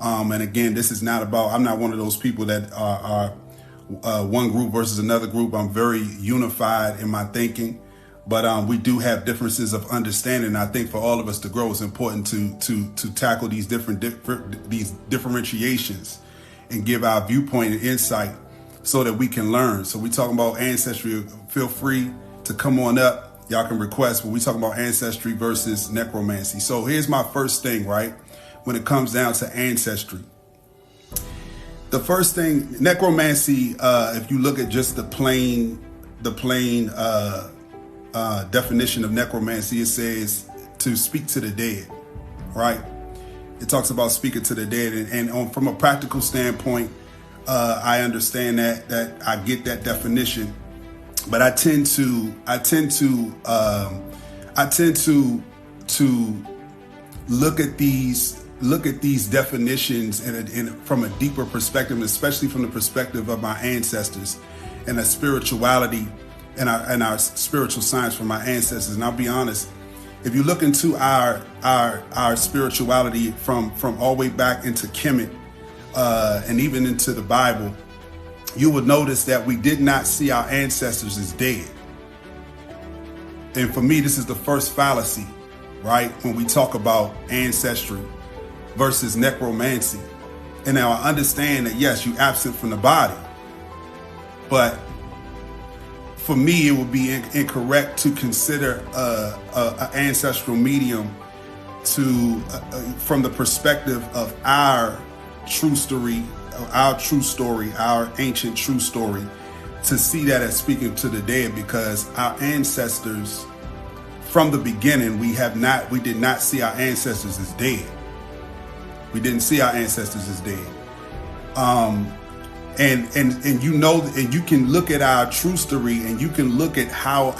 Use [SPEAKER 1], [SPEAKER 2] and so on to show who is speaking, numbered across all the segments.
[SPEAKER 1] And again, this is not about, I'm not one of those people that are one group versus another group. I'm very unified in my thinking, but we do have differences of understanding. I think for all of us to grow, it's important to tackle these these differentiations and give our viewpoint and insight so that we can learn. So we talking about ancestry. Feel free to come on up. Y'all can request, but we talking about ancestry versus necromancy. So here's my first thing, right? When it comes down to ancestry, the first thing, necromancy, if you look at just the plain definition of necromancy, it says to speak to the dead, right? It talks about speaking to the dead, and from a practical standpoint, I understand that I get that definition, but I tend to look at these definitions from a deeper perspective, especially from the perspective of my ancestors and the spirituality and our spiritual science from my ancestors. And I'll be honest, if you look into our spirituality from all the way back into Kemet and even into the Bible, you would notice that we did not see our ancestors as dead. And for me, this is the first fallacy, right? When we talk about ancestry versus necromancy. And now I understand that, yes, you absent from the body, but for me, it would be incorrect to consider an ancestral medium from the perspective of our true story, our ancient true story, to see that as speaking to the dead, because our ancestors, from the beginning, we did not see our ancestors as dead. We didn't see our ancestors as dead. And you know, and you can look at our true story, and you can look at how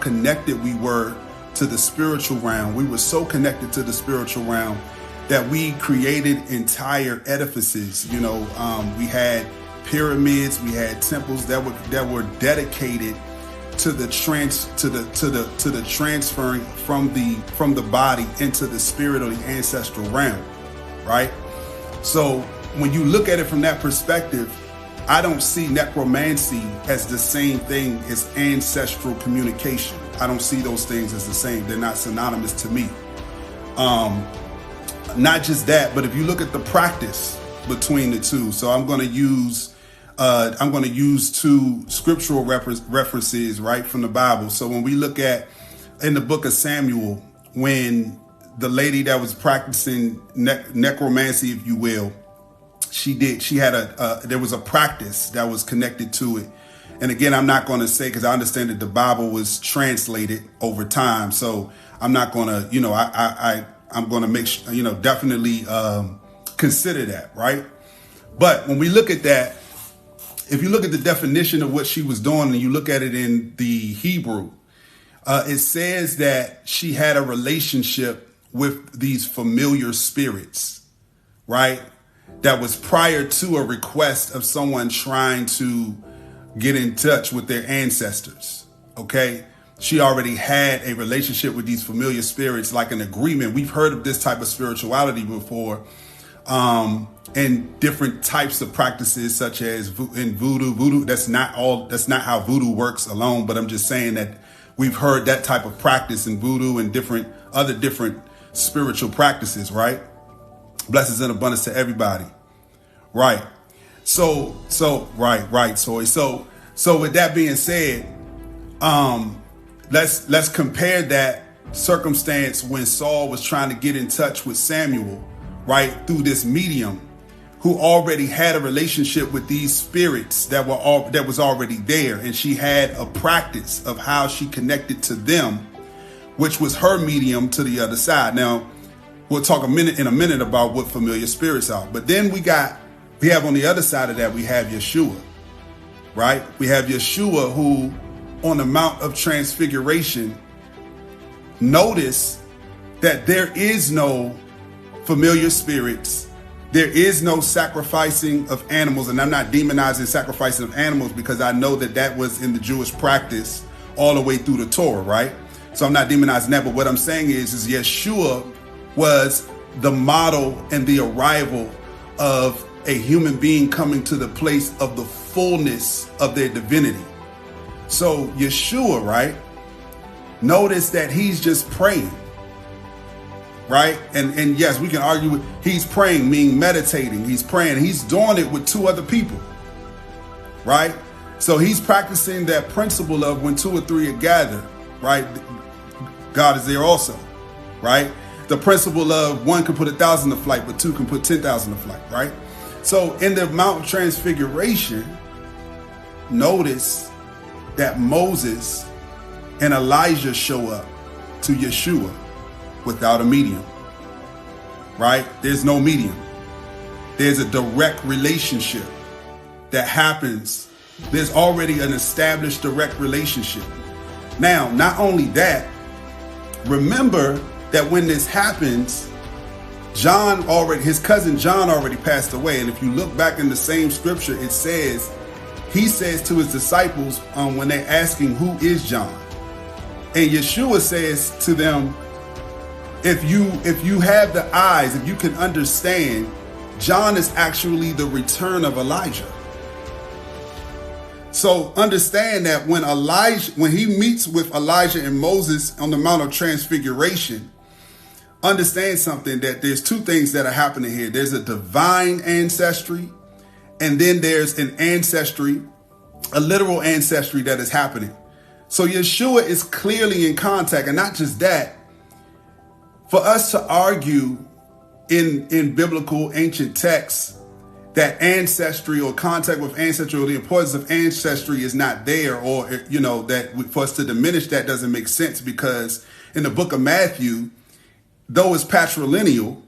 [SPEAKER 1] connected we were to the spiritual realm. We were so connected to the spiritual realm that we created entire edifices. You know, we had pyramids, we had temples that were dedicated to the transferring from the body into the spirit or the ancestral realm, right? So when you look at it from that perspective, I don't see necromancy as the same thing as ancestral communication. I don't see those things as the same. They're not synonymous to me. Not just that, but if you look at the practice between the two, so I'm going to use two scriptural references right from the Bible. So when we look at in the book of Samuel, when the lady that was practicing necromancy, if you will, there was a practice that was connected to it. And again, I'm not going to say, because I understand that the Bible was translated over time, so I'm not going to, I'm going to make sure, definitely consider that, right? But when we look at that, if you look at the definition of what she was doing and you look at it in the Hebrew, it says that she had a relationship with these familiar spirits, right? That was prior to a request of someone trying to get in touch with their ancestors, okay? She already had a relationship with these familiar spirits, like an agreement. We've heard of this type of spirituality before, and different types of practices, such as in voodoo. That's not how voodoo works alone, but I'm just saying that we've heard that type of practice in voodoo and different spiritual practices, right? Blessings and abundance to everybody, right? So with that being said, let's compare that circumstance when Saul was trying to get in touch with Samuel, right, through this medium, who already had a relationship with these spirits that was already there, and she had a practice of how she connected to them, which was her medium to the other side. Now, we'll talk in a minute about what familiar spirits are. But then we have on the other side of that, we have Yeshua, right? We have Yeshua, who on the Mount of Transfiguration, notice that there is no familiar spirits. There is no sacrificing of animals. And I'm not demonizing sacrificing of animals, because I know that was in the Jewish practice all the way through the Torah, right? So I'm not demonizing that. But what I'm saying is Yeshua was the model and the arrival of a human being coming to the place of the fullness of their divinity. So Yeshua, right? Notice that he's just praying, right? And yes, we can argue with, he's praying, meaning meditating. He's praying. He's doing it with two other people, right? So he's practicing that principle of when two or three are gathered, right? God is there also, right? The principle of one can put 1,000 to flight, but two can put 10,000 to flight, right? So in the Mount of Transfiguration, notice that Moses and Elijah show up to Yeshua without a medium, right? There's no medium. There's a direct relationship that happens. There's already an established direct relationship. Now, not only that, remember that when this happens, his cousin John already passed away. And if you look back in the same scripture, it says, he says to his disciples when they're asking, who is John? And Yeshua says to them, if you have the eyes, if you can understand, John is actually the return of Elijah. So understand that when he meets with Elijah and Moses on the Mount of Transfiguration, understand something, that there's two things that are happening here. There's a divine ancestry, and then there's an ancestry, a literal ancestry that is happening. So Yeshua is clearly in contact. And not just that, for us to argue in biblical ancient texts that ancestry or contact with ancestry or the importance of ancestry is not there, or, that for us to diminish that doesn't make sense, because in the book of Matthew, though it's patrilineal,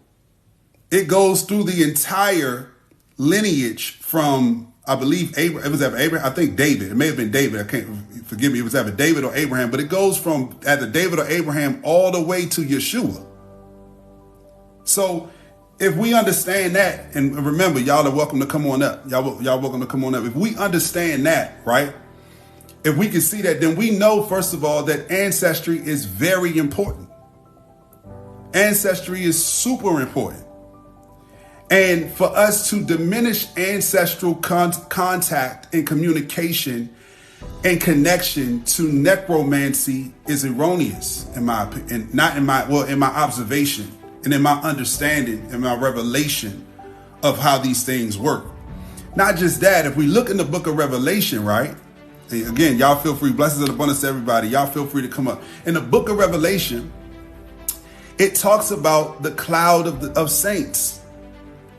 [SPEAKER 1] it goes through the entire lineage from, I believe, Abraham. It was ever Abraham. I think David. It may have been David. I can't, forgive me. It was either David or Abraham, but it goes from either David or Abraham all the way to Yeshua. So if we understand that, and remember, y'all are welcome to come on up. Y'all welcome to come on up. If we understand that, right? If we can see that, then we know, first of all, that ancestry is very important. Ancestry is super important. And for us to diminish ancestral contact and communication and connection to necromancy is erroneous, in my opinion, in my observation and in my understanding and my revelation of how these things work. Not just that, if we look in the book of Revelation, right? And again, y'all feel free, blessings and abundance to everybody. Y'all feel free to come up. In the book of Revelation, it talks about the cloud of saints,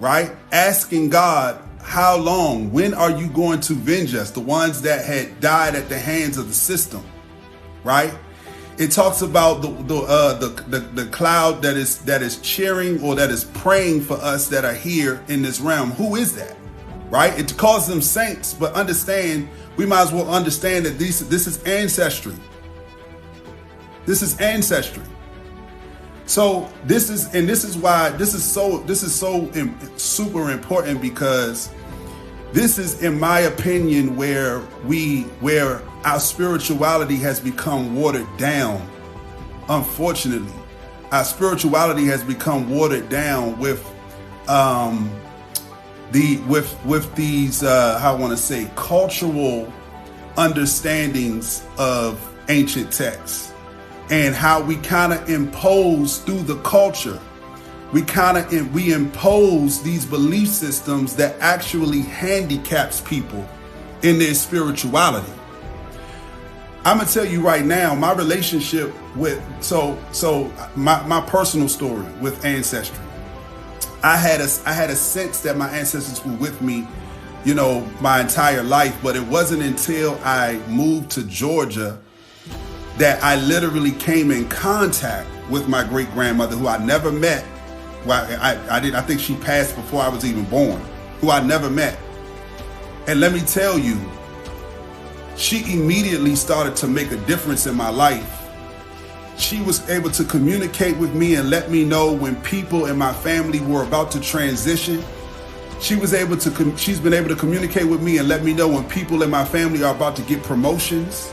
[SPEAKER 1] right? Asking God, how long? When are you going to avenge us? The ones that had died at the hands of the system, right? It talks about the cloud that is cheering or that is praying for us that are here in this realm. Who is that, right? It calls them saints, but understand, we might as well understand that this is ancestry. This is ancestry. So this is why this is so super important, because this is, in my opinion, where our spirituality has become watered down. Unfortunately, our spirituality has become watered down with these how I want to say cultural understandings of ancient texts, and how we kind of impose through the culture. We impose these belief systems that actually handicaps people in their spirituality. I'm gonna tell you right now, my relationship with my personal story with Ancestry. I had a sense that my ancestors were with me, my entire life, but it wasn't until I moved to Georgia that I literally came in contact with my great grandmother, who I never met. Well, I think she passed before I was even born, who I never met. And let me tell you, she immediately started to make a difference in my life. She was able to communicate with me and let me know when people in my family were about to transition. She's been able to communicate with me and let me know when people in my family are about to get promotions.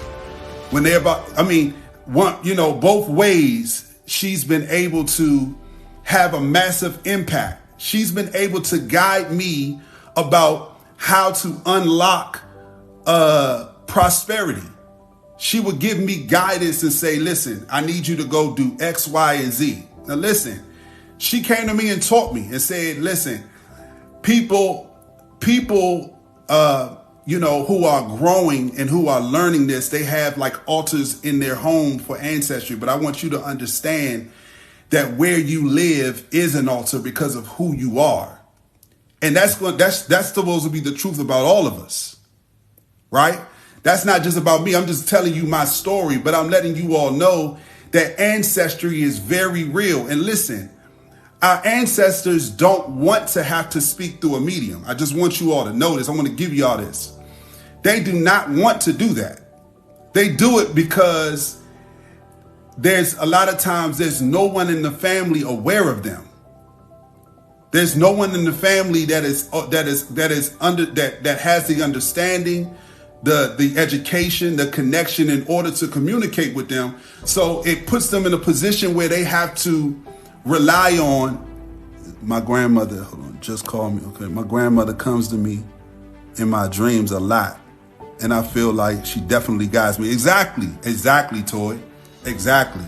[SPEAKER 1] When they're both ways, she's been able to have a massive impact. She's been able to guide me about how to unlock prosperity. She would give me guidance and say, listen, I need you to go do X, Y, and Z. Now listen, she came to me and taught me and said, listen, people, who are growing and who are learning this, they have like altars in their home for ancestry. But I want you to understand that where you live is an altar because of who you are. And that's supposed to be the truth about all of us, right? That's not just about me. I'm just telling you my story, but I'm letting you all know that ancestry is very real. And listen, our ancestors don't want to have to speak through a medium. I just want you all to know this. I want to give you all this. They do not want to do that. They do it because there's a lot of times there's no one in the family aware of them. There's no one in the family that has the understanding, the education, the connection in order to communicate with them. So it puts them in a position where they have to rely on my grandmother. Hold on, just call me. Okay, my grandmother comes to me in my dreams a lot, and I feel like she definitely guides me. Exactly, Toy. Exactly.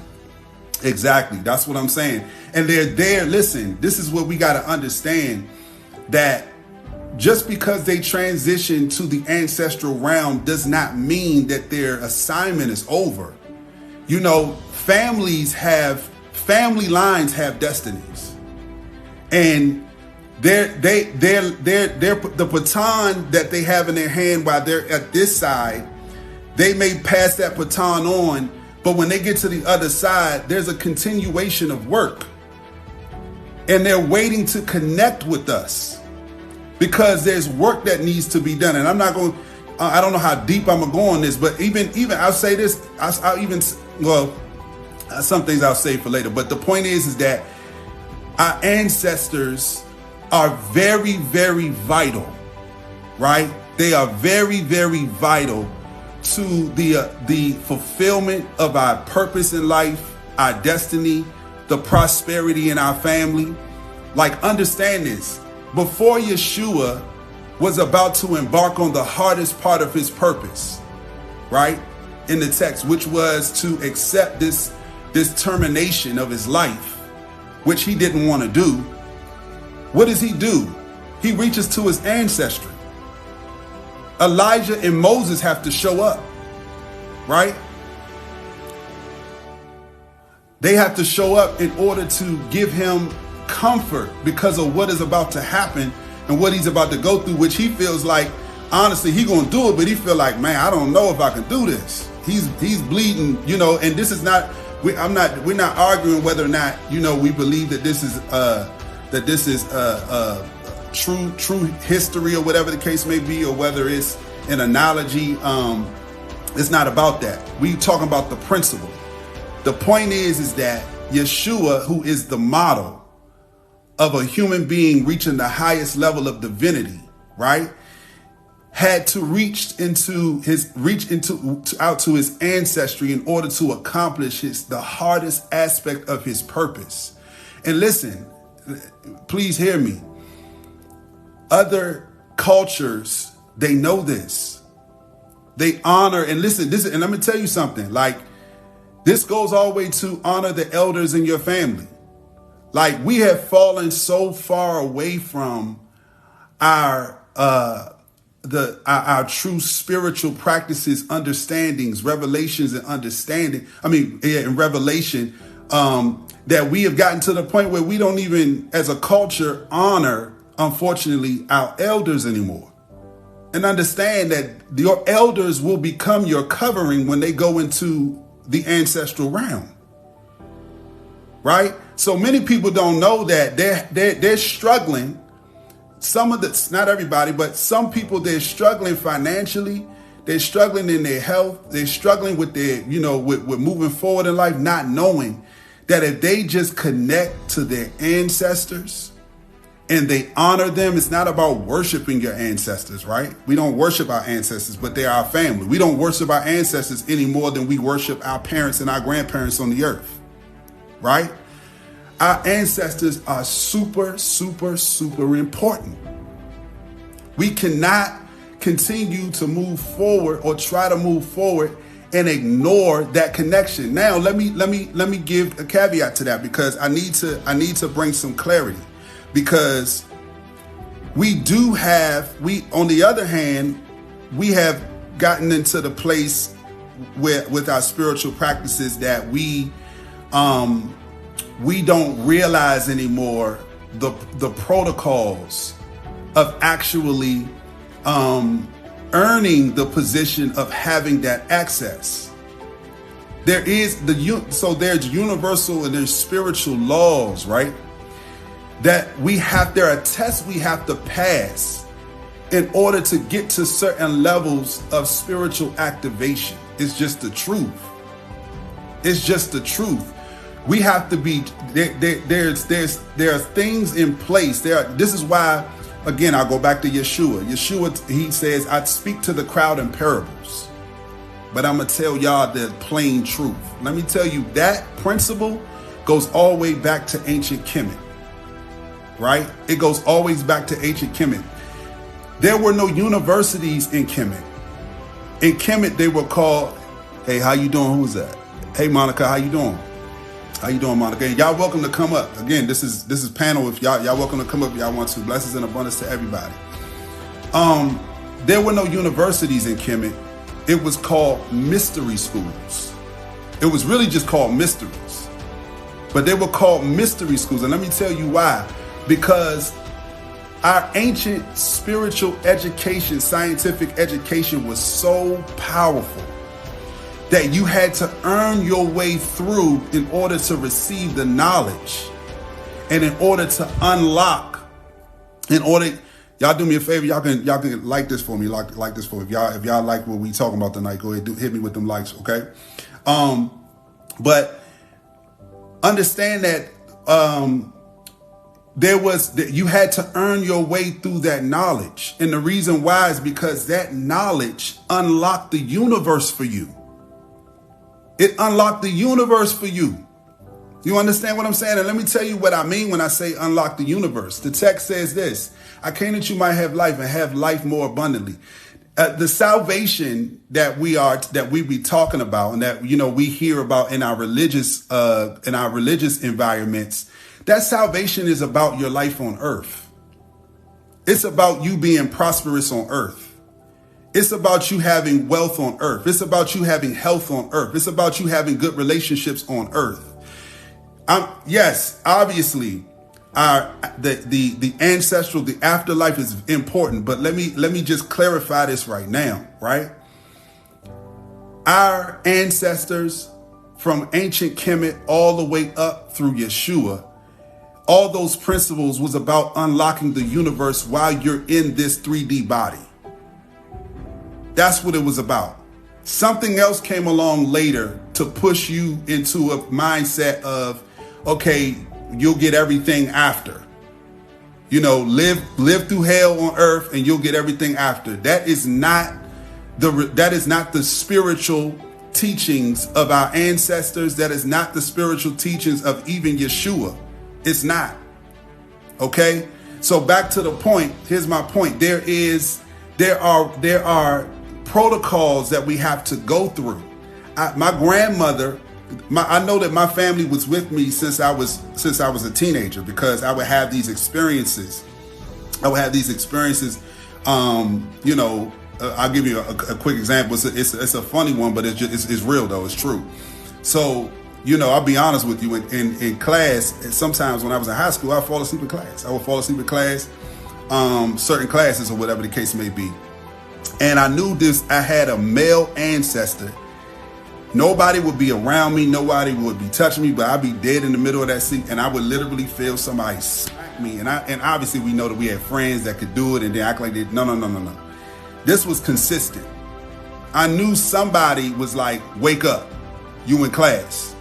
[SPEAKER 1] That's what I'm saying. And they're there. Listen, this is what we got to understand, that just because they transition to the ancestral realm does not mean that their assignment is over. You know, family lines have destinies, and the baton that they have in their hand while they're at this side, they may pass that baton on, but when they get to the other side, there's a continuation of work, and they're waiting to connect with us because there's work that needs to be done. And I'm not going. I don't know how deep I'm gonna go on this, but even I'll say this. Some things I'll save for later. But the point is that our ancestors are very, very vital, right? They are very, very vital to the fulfillment of our purpose in life, our destiny, the prosperity in our family. Like, understand this. Before Yeshua was about to embark on the hardest part of his purpose, right? In the text, which was to accept this termination of his life, which he didn't want to do. What does he do? He reaches to his ancestry. Elijah and Moses have to show up, right? They have to show up in order to give him comfort because of what is about to happen and what he's about to go through, which he feels like, honestly, he gonna do it, but he feel like, man, I don't know if I can do this. He's bleeding, and this is not, we're not arguing whether or not, we believe that this is true history or whatever the case may be, or whether it's an analogy. It's not about that. We talking about the principle. The point is that Yeshua, who is the model of a human being reaching the highest level of divinity, right, had to reach out to his ancestry in order to accomplish the hardest aspect of his purpose. And listen, please hear me. Other cultures, they know this. They honor, and listen, and let me tell you something, like, this goes all the way to honor the elders in your family. Like, we have fallen so far away from our true spiritual practices, understandings, revelations, and understanding. In revelation, that we have gotten to the point where we don't even, as a culture, honor, unfortunately, our elders anymore. And understand that your elders will become your covering when they go into the ancestral realm, right? So many people don't know that they're struggling. Not everybody, but some people, they're struggling financially. They're struggling in their health. They're struggling with their, with moving forward in life, not knowing that if they just connect to their ancestors and they honor them, it's not about worshiping your ancestors, right? We don't worship our ancestors, but they're our family. We don't worship our ancestors any more than we worship our parents and our grandparents on the earth, right? Our ancestors are super, super, super important. We cannot continue to move forward or try to move forward and ignore that connection. Now, let me give a caveat to that, because I need to bring some clarity, because on the other hand, we have gotten into the place where with our spiritual practices that we don't realize anymore the protocols of actually earning the position of having that access. There's universal and there's spiritual laws, right? There are tests we have to pass in order to get to certain levels of spiritual activation. It's just the truth. It's just the truth. We have to be there are things in place. This is why, again, I'll go back to Yeshua. Yeshua, he says, I speak to the crowd in parables, but I'm going to tell y'all the plain truth. Let me tell you, that principle goes all the way back to ancient Kemet, right? It goes always back to ancient Kemet. There were no universities in Kemet. In Kemet, they were called, hey, how you doing? Who's that? Hey, Monica, how you doing? How you doing, Monica? And y'all welcome to come up. Again, this is panel. If y'all welcome to come up if y'all want to. Blessings and abundance to everybody. There were no universities in Kemet. It was called mystery schools. It was really just called mysteries. But they were called mystery schools. And let me tell you why. Because our ancient spiritual education, scientific education was so powerful that you had to earn your way through in order to receive the knowledge, and in order to unlock, y'all do me a favor, y'all can like this for me, like this for me. If y'all like what we talking about tonight, go ahead, hit me with them likes, okay? But understand that you had to earn your way through that knowledge, and the reason why is because that knowledge unlocked the universe for you. It unlocked the universe for you. You understand what I'm saying? And let me tell you what I mean when I say unlock the universe. The text says this: I came that you might have life and have life more abundantly. The salvation that we be talking about, and that we hear about in our religious environments, that salvation is about your life on earth. It's about you being prosperous on earth. It's about you having wealth on earth. It's about you having health on earth. It's about you having good relationships on earth. Yes, obviously, the ancestral, the afterlife is important, but let me just clarify this right now, right? Our ancestors from ancient Kemet all the way up through Yeshua, all those principles was about unlocking the universe while you're in this 3D body. That's what it was about. Something else came along later to push you into a mindset of, okay, you'll get everything after. Live through hell on earth and you'll get everything after. That is not the spiritual teachings of our ancestors. That is not the spiritual teachings of even Yeshua. It's not. Okay? So back to the point. Here's my point. There are protocols that we have to go through. My grandmother, I know that my family was with me since I was a teenager, because I would have these experiences. I'll give you a quick example. It's a funny one, but it's real though. It's true. So, I'll be honest with you. In class, sometimes when I was in high school, I'd fall asleep in class. Certain classes or whatever the case may be. And I knew I had a male ancestor. Nobody would be around me. Nobody would be touching me, but I'd be dead in the middle of that seat, and I would literally feel somebody smack me. And obviously we know that we had friends that could do it and they act like they, no. This was consistent. I knew somebody was like, wake up, you in class.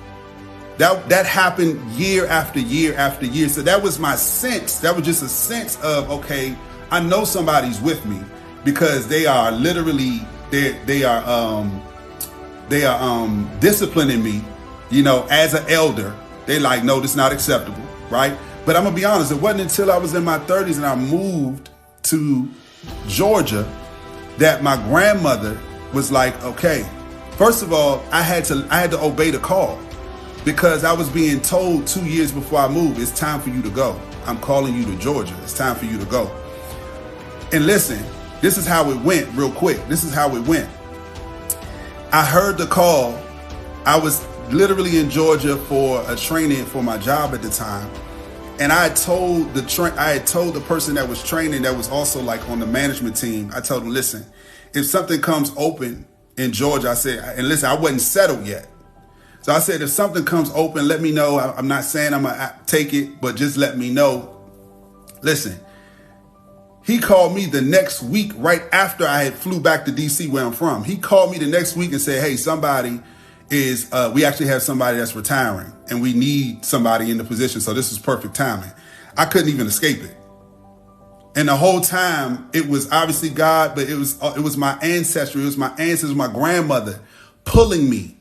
[SPEAKER 1] That happened year after year after year. So that was my sense. That was just a sense of, okay, I know somebody's with me, because they are literally, they are disciplining me, as an elder. They like, no, this is not acceptable. right? But I'm going to be honest, it wasn't until I was in my 30s and I moved to Georgia that my grandmother was like, okay, first of all, I had to obey the call, because I was being told 2 years before I moved, it's time for you to go. I'm calling you to Georgia. It's time for you to go. And listen, this is how it went real quick. This is how it went. I heard the call. I was literally in Georgia for a training for my job at the time. And I had told the person that was training, that was also like on the management team, I told him, listen, if something comes open in Georgia, I said, and listen, I wasn't settled yet. So I said, if something comes open, let me know. I'm not saying I'm going to take it, but just let me know. Listen, he called me the next week right after I had flew back to DC, where I'm from. He called me the next week and said, hey, we actually have somebody that's retiring and we need somebody in the position. So this is perfect timing. I couldn't even escape it. And the whole time it was obviously God, but it was my ancestry. It was my ancestors, my grandmother pulling me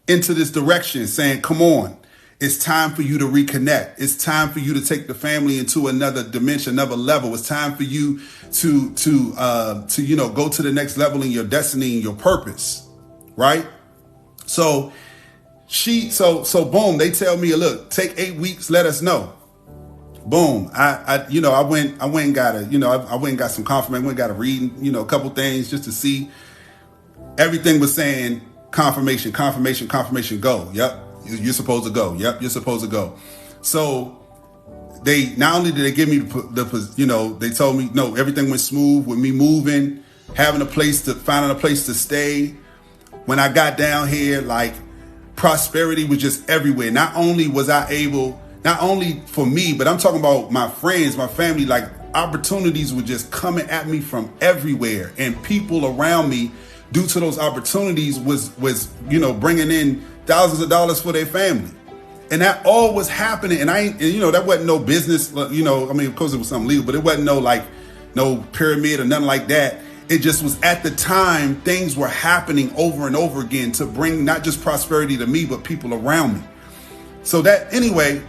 [SPEAKER 1] into this direction, saying, come on, it's time for you to reconnect. It's time for you to take the family into another dimension, another level. It's time for you to go to the next level in your destiny and your purpose. Right. So boom, they tell me, look, take 8 weeks. Let us know. Boom. I went and got some confirmation. I went and got a reading, a couple things just to see. Everything was saying confirmation, go. Yep. You're supposed to go. Yep. You're supposed to go. So they, not only did they give me they told me, no, everything went smooth with me moving, finding a place to stay. When I got down here, like, prosperity was just everywhere. Not only for me, but I'm talking about my friends, my family, like opportunities were just coming at me from everywhere. And people around me, due to those opportunities, was bringing in thousands of dollars for their family. And that all was happening. And that wasn't no business, of course it was something legal, but it wasn't no pyramid or nothing like that. It just was, at the time, things were happening over and over again to bring not just prosperity to me, but people around me. So that, anyway,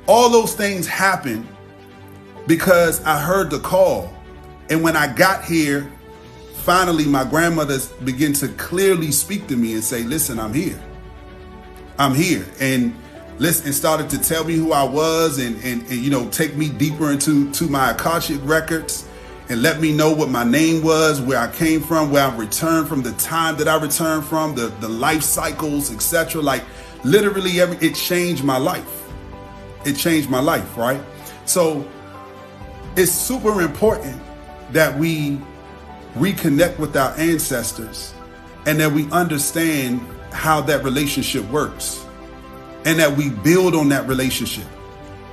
[SPEAKER 1] all those things happened because I heard the call. And when I got here, finally, my grandmother began to clearly speak to me and say, listen, I'm here. And listen, and started to tell me who I was and take me deeper into my Akashic records and let me know what my name was, where I came from, where I returned from, the time that I returned from, the life cycles, etc. Like, literally it changed my life. It changed my life, right? So it's super important that we reconnect with our ancestors and that we understand how that relationship works and that we build on that relationship.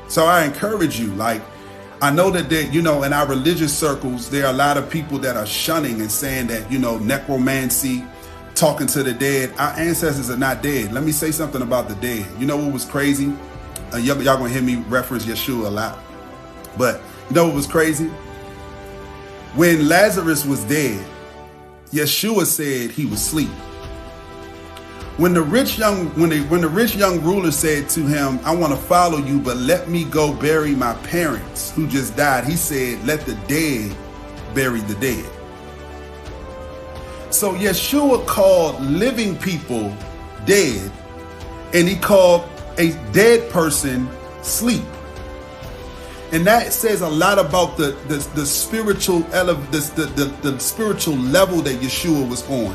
[SPEAKER 1] So I encourage you, like, I know that in our religious circles, there are a lot of people that are shunning and saying that, necromancy, talking to the dead. Our ancestors are not dead. Let me say something about the dead. You know what was crazy? Y'all gonna hear me reference Yeshua a lot. But you know what was crazy? When Lazarus was dead, Yeshua said he was asleep. When the rich young ruler said to him, I want to follow you, but let me go bury my parents who just died, he said, let the dead bury the dead. So Yeshua called living people dead, and he called a dead person sleep. And that says a lot about the spiritual the spiritual level that Yeshua was on,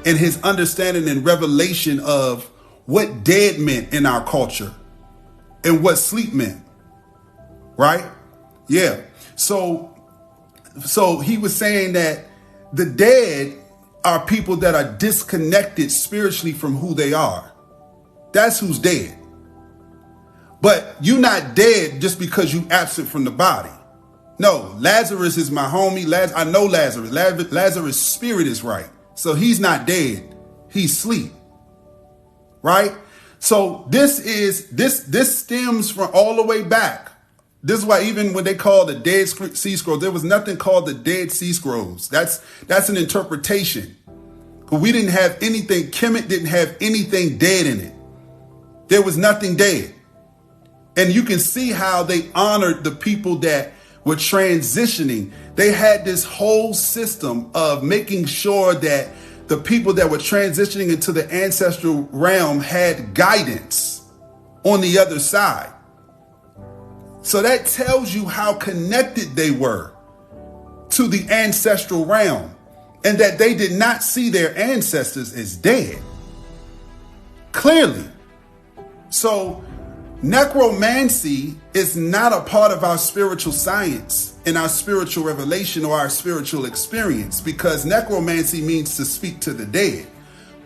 [SPEAKER 1] and his understanding and revelation of what dead meant in our culture and what sleep meant. Right? Yeah. So he was saying that the dead are people that are disconnected spiritually from who they are. That's who's dead. But you're not dead just because you absent from the body. No, Lazarus is my homie. I know Lazarus. Lazarus' spirit is right. So he's not dead. He's asleep. Right? So this stems from all the way back. This is why even when they call the Dead Sea Scrolls, there was nothing called the Dead Sea Scrolls. That's an interpretation. Because we didn't have anything, Kemet didn't have anything dead in it. There was nothing dead. And you can see how they honored the people that were transitioning. They had this whole system of making sure that the people that were transitioning into the ancestral realm had guidance on the other side. So that tells you how connected they were to the ancestral realm, and that they did not see their ancestors as dead. Clearly. So necromancy is not a part of our spiritual science and our spiritual revelation or our spiritual experience, because necromancy means to speak to the dead.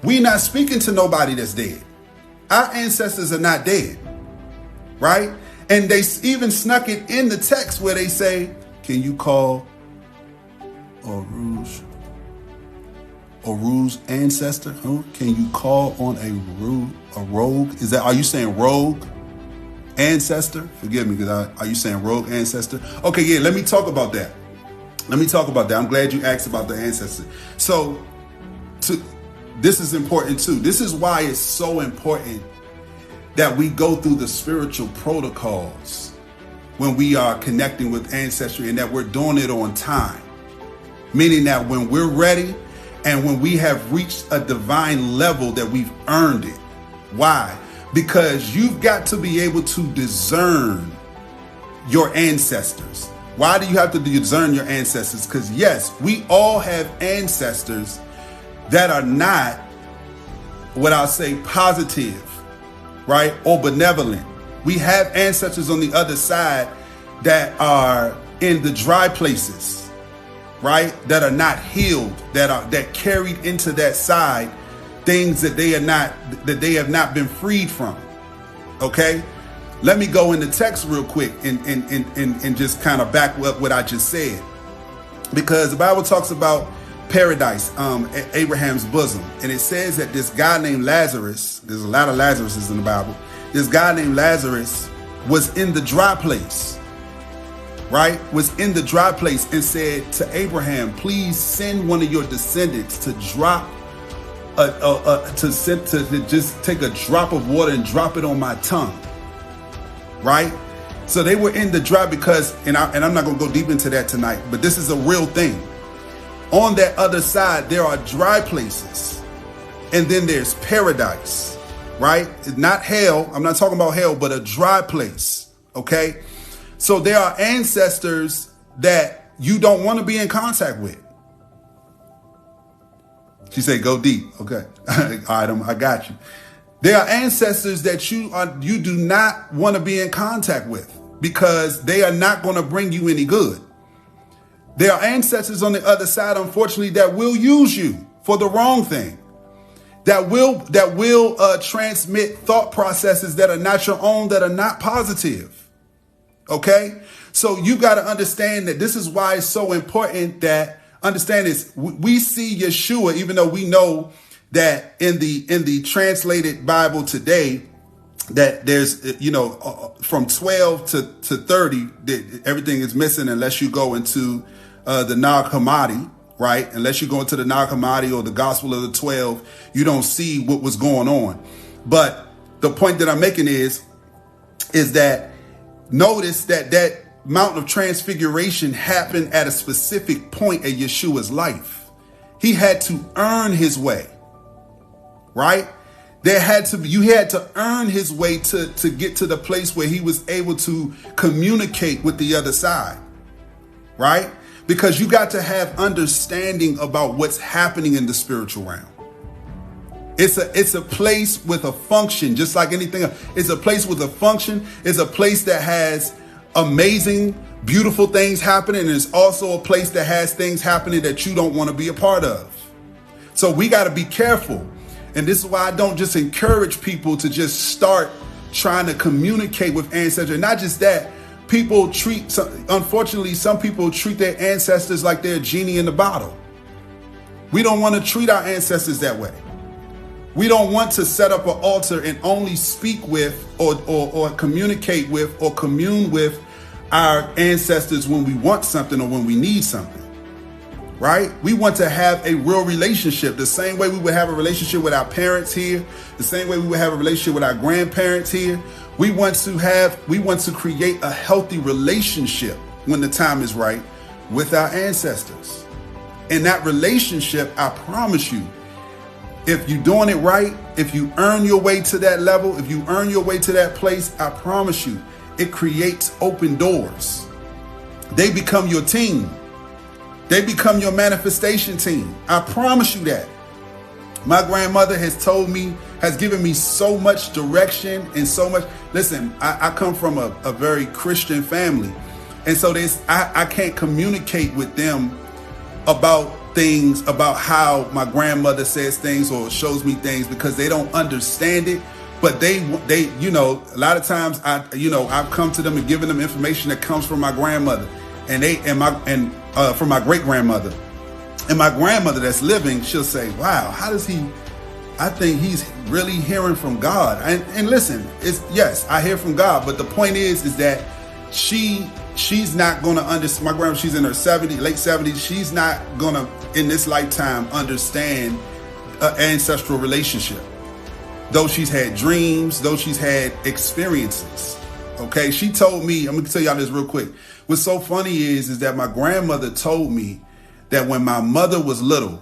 [SPEAKER 1] We're not speaking to nobody that's dead. Our ancestors are not dead, right? And they even snuck it in the text where they say, can you call Oru's ancestor? Huh? Can you call on a rogue? Are you saying rogue ancestor? Forgive me, because are you saying rogue ancestor? Okay, yeah, let me talk about that. I'm glad you asked about the ancestor. So this is important too. This is why it's so important that we go through the spiritual protocols when we are connecting with ancestry, and that we're doing it on time. Meaning that when we're ready and when we have reached a divine level, that we've earned it. Why? Because you've got to be able to discern your ancestors. Why do you have to discern your ancestors? Because yes, we all have ancestors that are not what I'll say positive, right? Or benevolent. We have ancestors on the other side that are in the dry places, right? That are not healed, that carried into that side things that they have not been freed from. Okay, let me go in the text real quick and just kind of back up what I just said, because the Bible talks about paradise, Abraham's bosom, and it says that this guy named Lazarus, there's a lot of Lazaruses in the Bible, this guy named Lazarus was in the dry place, right? Was in the dry place, and said to Abraham, please send one of your descendants to drop to just take a drop of water and drop it on my tongue, right? So they were in the dry because, and I'm not going to go deep into that tonight, but this is a real thing. On that other side, there are dry places, and then there's paradise, right? It's not hell. I'm not talking about hell, but a dry place, okay? So there are ancestors that you don't want to be in contact with. She said, go deep. Okay. All right, I got you. There are ancestors that you do not want to be in contact with, because they are not going to bring you any good. There are ancestors on the other side, unfortunately, that will use you for the wrong thing, that will transmit thought processes that are not your own, that are not positive. Okay. So you got to understand that this is why it's so important that understand this. We see Yeshua, even though we know that in the translated Bible today, that there's, from 12 to 30, everything is missing unless you go into the Nag Hammadi, right? Unless you go into the Nag Hammadi or the Gospel of the 12, you don't see what was going on. But the point that I'm making is that notice that Mountain of Transfiguration happened at a specific point in Yeshua's life. He had to earn his way, right? You had to earn his way to get to the place where he was able to communicate with the other side, right? Because you got to have understanding about what's happening in the spiritual realm. It's a place with a function, just like anything else. It's a place with a function. It's a place that has amazing, beautiful things happening. And it's also a place that has things happening that you don't want to be a part of. So we got to be careful. And this is why I don't just encourage people to just start trying to communicate with ancestors. Not just that, unfortunately, some people treat their ancestors like they're a genie in the bottle. We don't want to treat our ancestors that way. We don't want to set up an altar and only speak with or communicate with or commune with our ancestors when we want something or when we need something, right? We want to have a real relationship, the same way we would have a relationship with our parents here, the same way we would have a relationship with our grandparents here. We want to create a healthy relationship when the time is right with our ancestors. In that relationship, I promise you, if you're doing it right, if you earn your way to that level, if you earn your way to that place, I promise you, it creates open doors. They become your team. They become your manifestation team. I promise you that. My grandmother has given me so much direction and so much. Listen, I come from a very Christian family. And so I can't communicate with them about things, about how my grandmother says things or shows me things, because they don't understand it. But they, a lot of times I've come to them and given them information that comes from my grandmother from my great grandmother. And my grandmother that's living, she'll say, wow, how does I think he's really hearing from God. And listen, yes, I hear from God. But the point is that she's not going to understand. My grandma, she's in her late 70s. She's not going to, in this lifetime, understand an ancestral relationship. Though she's had dreams, though she's had experiences. Okay, she told me, I'm going to tell y'all this real quick. What's so funny is that my grandmother told me that when my mother was little,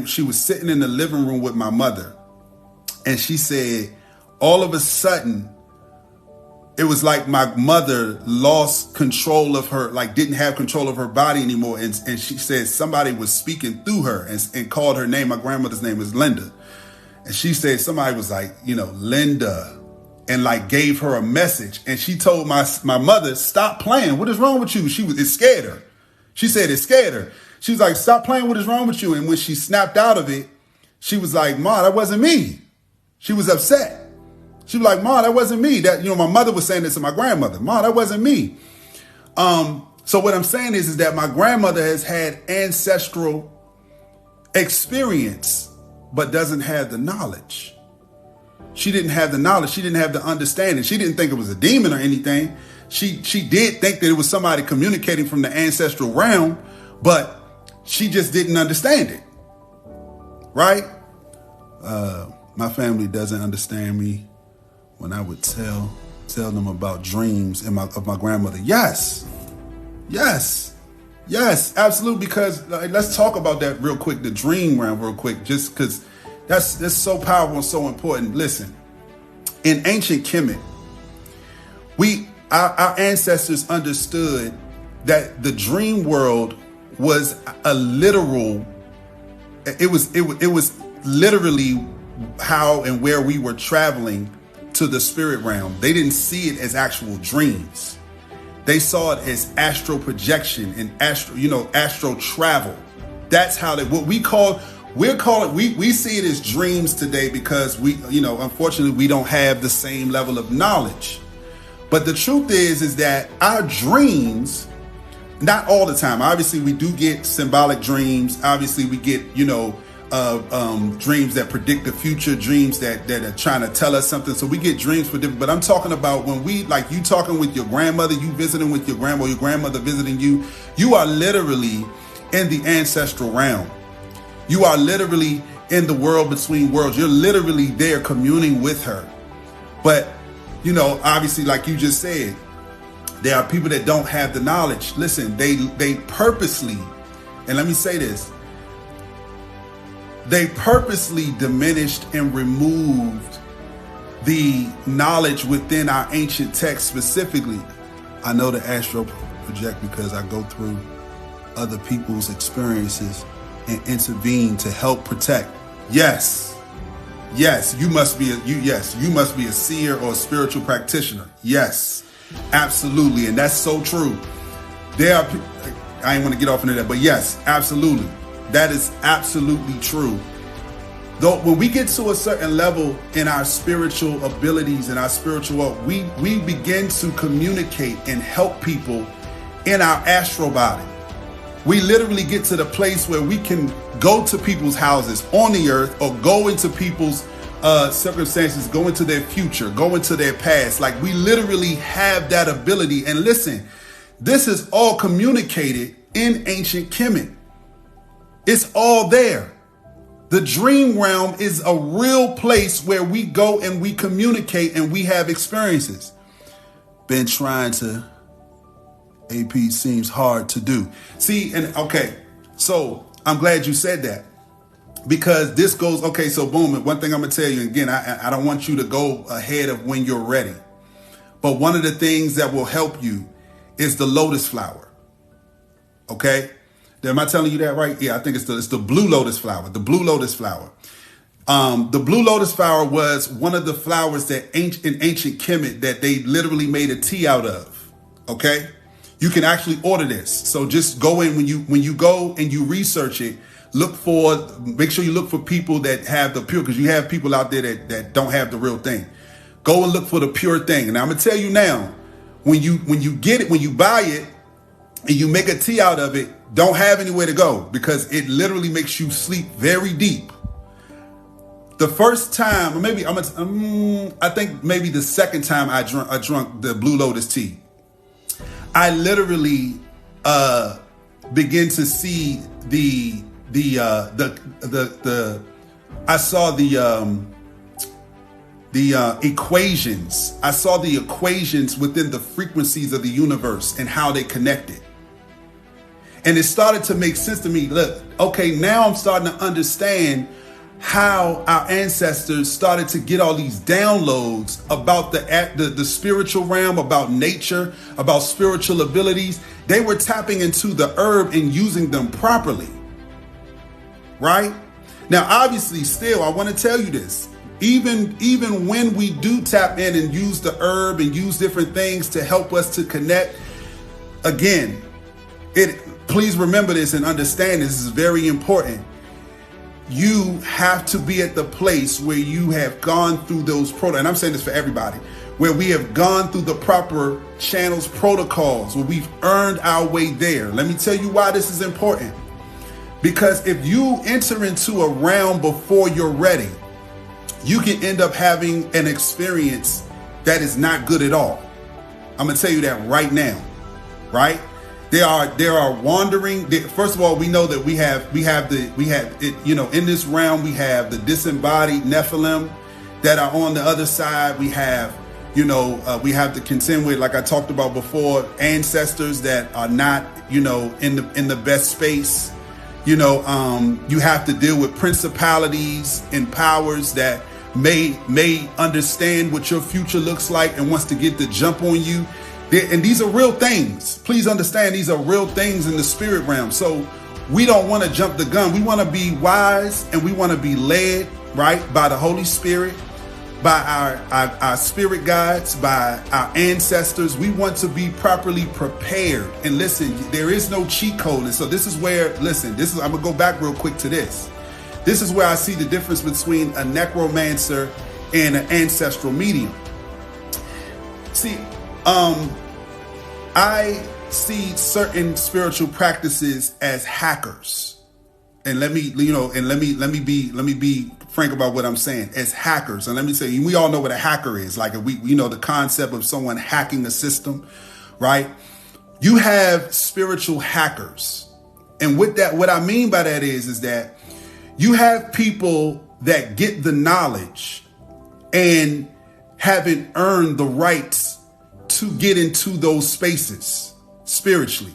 [SPEAKER 1] she was sitting in the living room with my mother. And she said, all of a sudden, it was like my mother lost control of her, like didn't have control of her body anymore. And she said somebody was speaking through her and called her name. My grandmother's name was Linda. And she said somebody was like, Linda, and like gave her a message. And she told my mother, stop playing. What is wrong with you? It scared her. She said it scared her. She was like, stop playing. What is wrong with you? And when she snapped out of it, she was like, Ma, that wasn't me. She was upset. She was like, Ma, that wasn't me. My mother was saying this to my grandmother. Ma, that wasn't me. So what I'm saying is that my grandmother has had ancestral experience, but doesn't have the knowledge. She didn't have the knowledge. She didn't have the understanding. She didn't think it was a demon or anything. She did think that it was somebody communicating from the ancestral realm, but she just didn't understand it. Right? My family doesn't understand me when I would tell them about dreams of my grandmother. Yes, absolutely. Because let's talk about that real quick, the dream realm real quick, just because that's so powerful and so important. Listen, in ancient Kemet, our ancestors understood that the dream world was a literal. It was literally how and where we were traveling to the spirit realm. They didn't see it as actual dreams. They saw it as astral projection and astral travel. That's how we see it as dreams today because unfortunately we don't have the same level of knowledge. But the truth is that our dreams, not all the time. Obviously we do get symbolic dreams. Obviously we get, dreams that predict the future, dreams that are trying to tell us something. So we get dreams for different, but I'm talking about when like you talking with your grandmother, you visiting with your grandma, your grandmother visiting you, you are literally in the ancestral realm. You are literally in the world between worlds. You're literally there communing with her. But, obviously, like you just said, there are people that don't have the knowledge. Listen, they purposely, and let me say this, they purposely diminished and removed the knowledge within our ancient texts specifically. I know the astral project because I go through other people's experiences and intervene to help protect. Yes, you must be a seer or a spiritual practitioner. Yes, absolutely, and that's so true. I ain't want to get off into that, but yes, absolutely. That is absolutely true. Though when we get to a certain level in our spiritual abilities and our spiritual world, we begin to communicate and help people in our astral body. We literally get to the place where we can go to people's houses on the earth or go into people's circumstances, go into their future, go into their past. Like we literally have that ability. And listen, this is all communicated in ancient Kemet. It's all there. The dream realm is a real place where we go and we communicate and we have experiences. Been trying to, AP seems hard to do. See, and okay, so I'm glad you said that, because this goes, okay, so boom, one thing I'm gonna tell you, again, I don't want you to go ahead of when you're ready. But one of the things that will help you is the lotus flower. Okay? Am I telling you that right? Yeah, I think it's the blue lotus flower. The blue lotus flower. The blue lotus flower was one of the flowers that in ancient Kemet that they literally made a tea out of. Okay? You can actually order this. So just go in when you go and you research it, make sure you look for people that have the pure, because you have people out there that don't have the real thing. Go and look for the pure thing. And I'm gonna tell you now, when you get it, when you buy it and you make a tea out of it, don't have anywhere to go, because it literally makes you sleep very deep. The first time, or maybe I think maybe the second time I drunk the blue lotus tea, I literally begin to see I saw the equations. I saw the equations within the frequencies of the universe and how they connected. And it started to make sense to me. Look, okay, now I'm starting to understand how our ancestors started to get all these downloads about the spiritual realm, about nature, about spiritual abilities. They were tapping into the herb and using them properly. Right? Now, obviously, still, I want to tell you this. Even when we do tap in and use the herb and use different things to help us to connect, again, please remember this and understand this is very important. You have to be at the place where you have gone through those and I'm saying this for everybody, where we have gone through the proper channels, protocols, where we've earned our way there. Let me tell you why this is important. Because if you enter into a realm before you're ready, you can end up having an experience that is not good at all. I'm gonna tell you that right now, right? There are wandering. First of all, we know that we have it, in this realm we have the disembodied Nephilim that are on the other side. We have, we have to contend with, like I talked about before, ancestors that are not, in the best space. You have to deal with principalities and powers that may understand what your future looks like and wants to get the jump on you. And these are real things. Please understand, these are real things in the spirit realm. So we don't want to jump the gun. We want to be wise and we want to be led, right, by the Holy Spirit, by our spirit guides, by our ancestors. We want to be properly prepared. And listen, there is no cheat code. And so this is where, I'm gonna go back real quick to this. This is where I see the difference between a necromancer and an ancestral medium. See, I see certain spiritual practices as hackers. And let me be frank about what I'm saying, as hackers. And let me say, we all know what a hacker is. Like, we know the concept of someone hacking the system, right? You have spiritual hackers. And what I mean by that is that you have people that get the knowledge and haven't earned the rights to get into those spaces spiritually.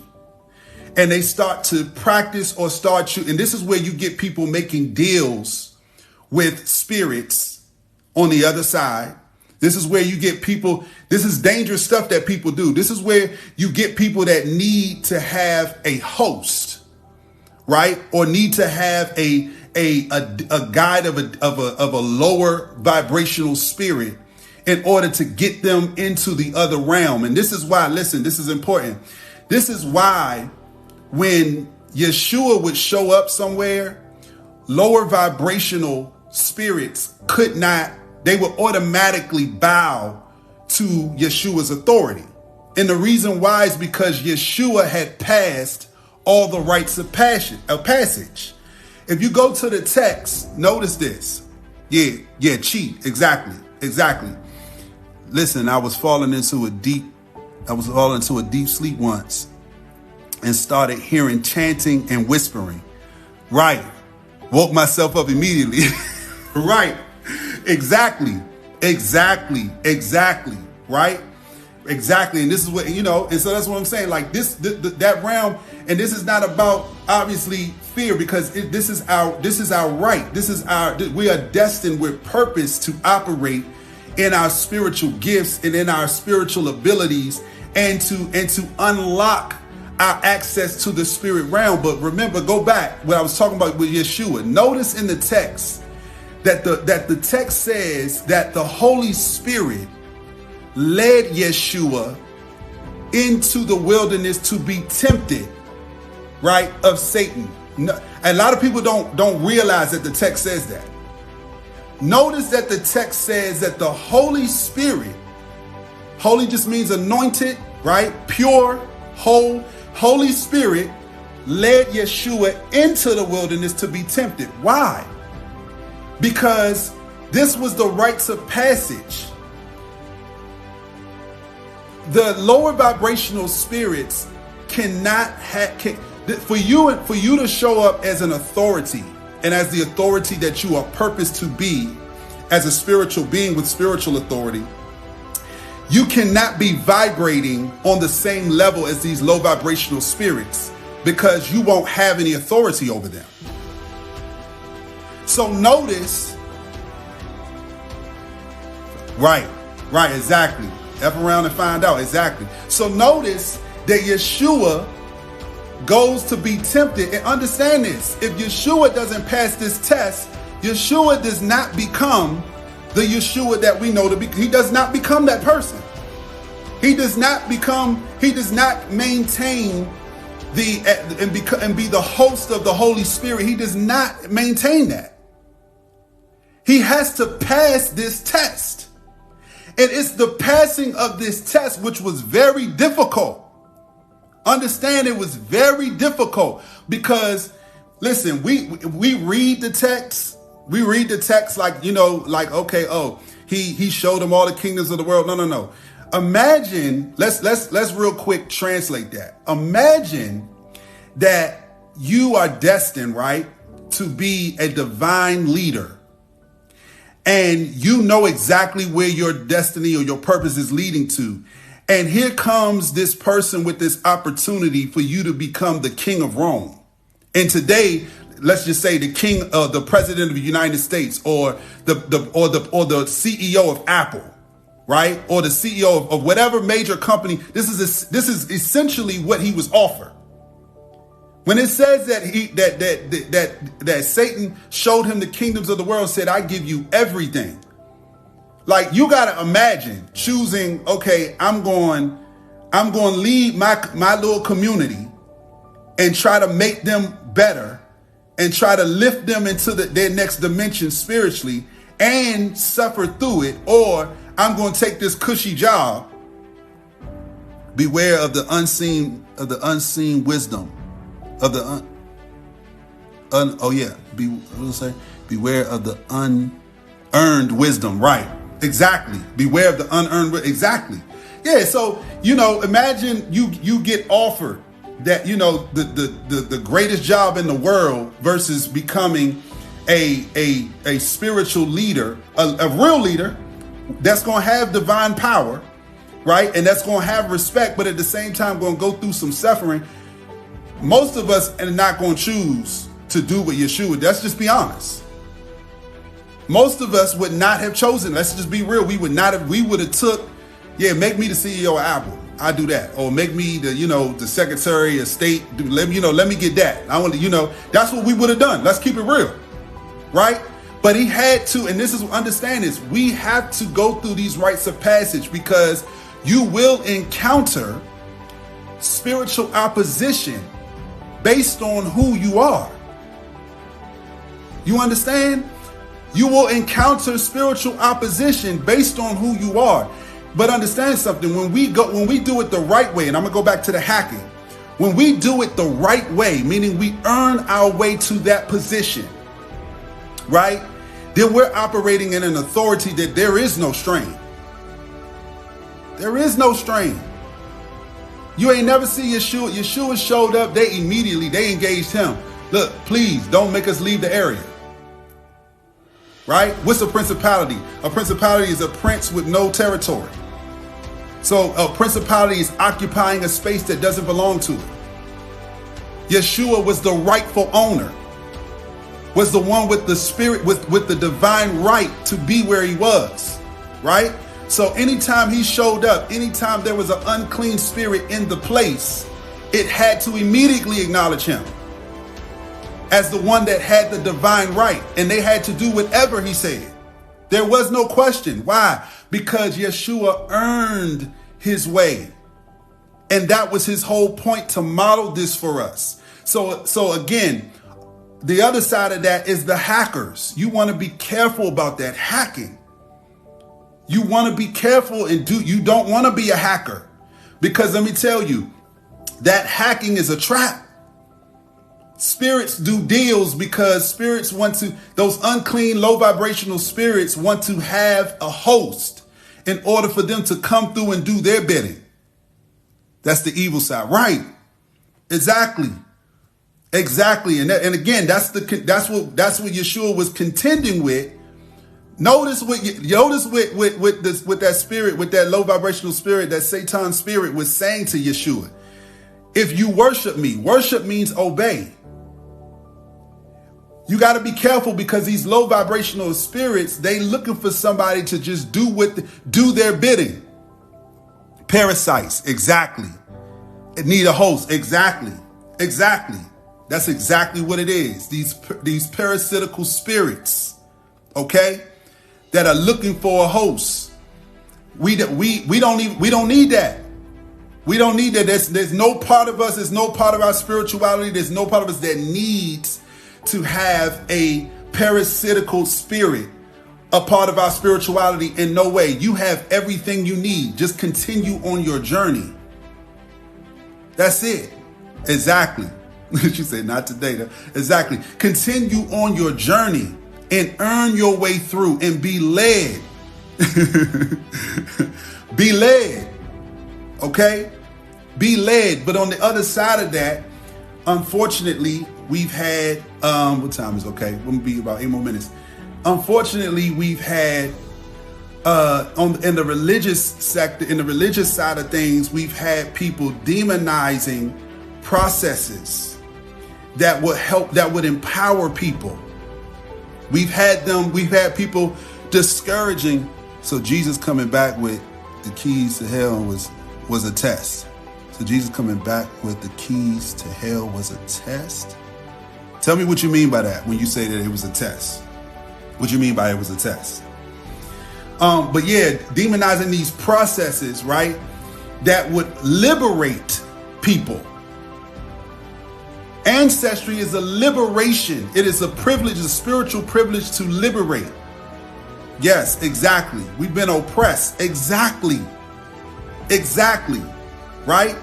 [SPEAKER 1] And they start to practice or and this is where you get people making deals with spirits on the other side. This is where you get people, this is dangerous stuff that people do. This is where you get people that need to have a host, right? Or need to have a guide of a lower vibrational spirit in order to get them into the other realm. And this is why, listen, this is important. This is why when Yeshua would show up somewhere, lower vibrational spirits they would automatically bow to Yeshua's authority. And the reason why is because Yeshua had passed all the rites of passage. If you go to the text, notice this. Yeah, cheat. Exactly. Listen, I was falling into a deep sleep once and started hearing chanting and whispering. Right. Woke myself up immediately. Right. Exactly. Right. Exactly. And this is what, and so that's what I'm saying. Like that realm. And this is not about obviously fear, because this is our right. We are destined with purpose to operate in our spiritual gifts and in our spiritual abilities, and to unlock our access to the spirit realm. But remember, go back what I was talking about with Yeshua. Notice in the text that the text says that the Holy Spirit led Yeshua into the wilderness to be tempted, right, of Satan. A lot of people don't realize that the text says that. Notice that the text says that the Holy Spirit, holy just means anointed, right? Pure, whole. Holy Spirit led Yeshua into the wilderness to be tempted. Why? Because this was the rites of passage. The lower vibrational spirits cannot for you to show up as an authority, and as the authority that you are purposed to be as a spiritual being with spiritual authority. You cannot be vibrating on the same level as these low vibrational spirits, because you won't have any authority over them. So notice, right, exactly. F around and find out, exactly. So notice that Yeshua goes to be tempted, and understand this. If Yeshua doesn't pass this test, Yeshua does not become the Yeshua that we know to be. He does not become that person. He does not maintain and be the host of the Holy Spirit. He does not maintain that. He has to pass this test. And it's the passing of this test which was very difficult. Understand, it was very difficult, because listen, we read the text. We read the text like, okay, he showed them all the kingdoms of the world. No. Imagine, let's real quick translate that. Imagine that you are destined, right, to be a divine leader. And you know exactly where your destiny or your purpose is leading to. And here comes this person with this opportunity for you to become the king of Rome. And today, let's just say the the president of the United States, or the CEO of Apple, right? Or the CEO of whatever major company. This is essentially what he was offered. When it says that Satan showed him the kingdoms of the world, said, I give you everything. Like, you got to imagine choosing, okay, I'm going to lead my little community and try to make them better and try to lift them into their next dimension spiritually and suffer through it. Or I'm going to take this cushy job. Beware of the unseen wisdom of the beware of the unearned wisdom. Right. Exactly. Beware of the unearned. Exactly. Yeah. So, imagine you get offered that, the greatest job in the world versus becoming a spiritual leader, a real leader that's going to have divine power, right? And that's going to have respect, but at the same time going to go through some suffering. Most of us are not going to choose to do what Yeshua. Let's just be honest. Most of us would not have chosen. Let's just be real. We would have took, make me the CEO of Apple. I do that. Or make me the Secretary of State. Let me get that. I want to, that's what we would have done. Let's keep it real. Right? But he had to, and understand this, we have to go through these rites of passage, because you will encounter spiritual opposition based on who you are. You understand? You will encounter spiritual opposition based on who you are. But understand something, when we do it the right way, and I'm gonna go back to the hacking. When we do it the right way, meaning we earn our way to that position, right? Then we're operating in an authority that there is no strain. There is no strain. You ain't never see Yeshua. Yeshua showed up, they engaged him. Look, please don't make us leave the area. Right? What's a principality? A principality is a prince with no territory. So a principality is occupying a space that doesn't belong to it. Yeshua was the rightful owner, was the one with the spirit, with the divine right to be where he was, right? So anytime he showed up, anytime there was an unclean spirit in the place, it had to immediately acknowledge him as the one that had the divine right. And they had to do whatever he said. There was no question. Why? Because Yeshua earned his way. And that was his whole point, to model this for us. So again, the other side of that is the hackers. You want to be careful about that hacking. You want to be careful you don't want to be a hacker, because let me tell you, that hacking is a trap. Spirits do deals because spirits those unclean, low vibrational spirits want to have a host in order for them to come through and do their bidding. That's the evil side. Right. Exactly. And again, that's what Yeshua was contending with. Notice with that spirit, with that low vibrational spirit, that Satan spirit was saying to Yeshua, if you worship me, worship means obey. You got to be careful, because these low vibrational spirits, they looking for somebody to just do their bidding. Parasites, exactly. It need a host, exactly. That's exactly what it is. These parasitical spirits, okay, that are looking for a host. We don't need that. We don't need that. There's no part of us. There's no part of our spirituality. There's no part of us that needs to have a parasitical spirit a part of our spirituality. In no way. You have everything you need. Just continue on your journey. That's it. Exactly. She said, not today. Though. Exactly. Continue on your journey and earn your way through and be led. Be led. Okay? Be led. But on the other side of that, unfortunately, we've had, what time is okay? We're going to be about 8 more minutes. Unfortunately, we've had, in the religious sector, in the religious side of things, we've had people demonizing processes that would empower people. We've had people discouraging. So Jesus coming back with the keys to hell was a test. So Jesus coming back with the keys to hell was a test. Tell me what you mean by that when you say that it was a test. What you mean by it was a test? But yeah, demonizing these processes, right, that would liberate people. Ancestry is a liberation. It is a privilege, a spiritual privilege to liberate. Yes, exactly. We've been oppressed. Exactly. Right?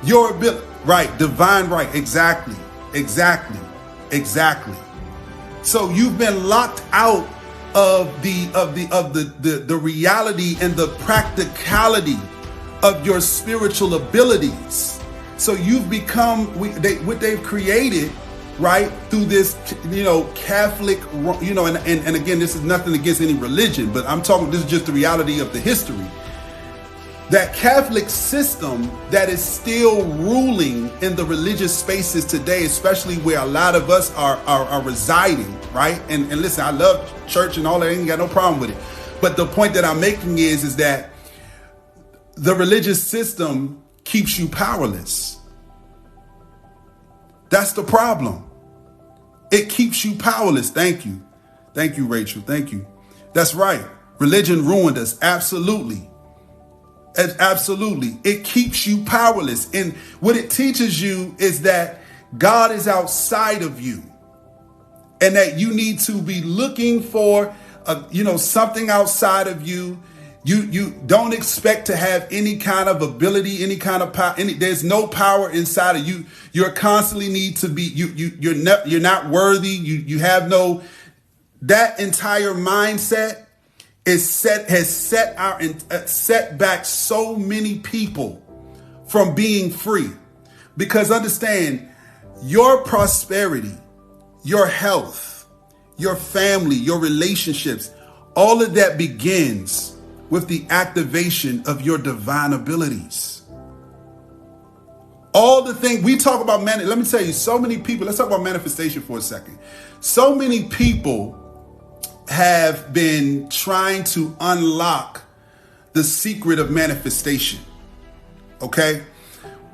[SPEAKER 1] Your ability, right? Divine right. Exactly. So you've been locked out of the reality and the practicality of your spiritual abilities. So you've become what they've created, right, through this, Catholic, and again, this is nothing against any religion, but this is just the reality of the history. That Catholic system that is still ruling in the religious spaces today, especially where a lot of us are residing, right? And listen, I love church and all that, I ain't got no problem with it. But the point that I'm making is that the religious system keeps you powerless. That's the problem. It keeps you powerless. Thank you. Thank you, Rachel. Thank you. That's right. Religion ruined us. Absolutely. Absolutely. It keeps you powerless. And what it teaches you is that God is outside of you and that you need to be looking for, something outside of you. You don't expect to have any kind of ability, any kind of power. There's no power inside of you. You're constantly need to be, you're not worthy. You have no, that entire mindset has set back so many people from being free. Because understand, Your prosperity, your health, your family, your relationships, all of that begins with the activation of your divine abilities. All the things we talk about, let me tell you, so many people, let's talk about manifestation for a second. So many people have been trying to unlock the secret of manifestation. Okay?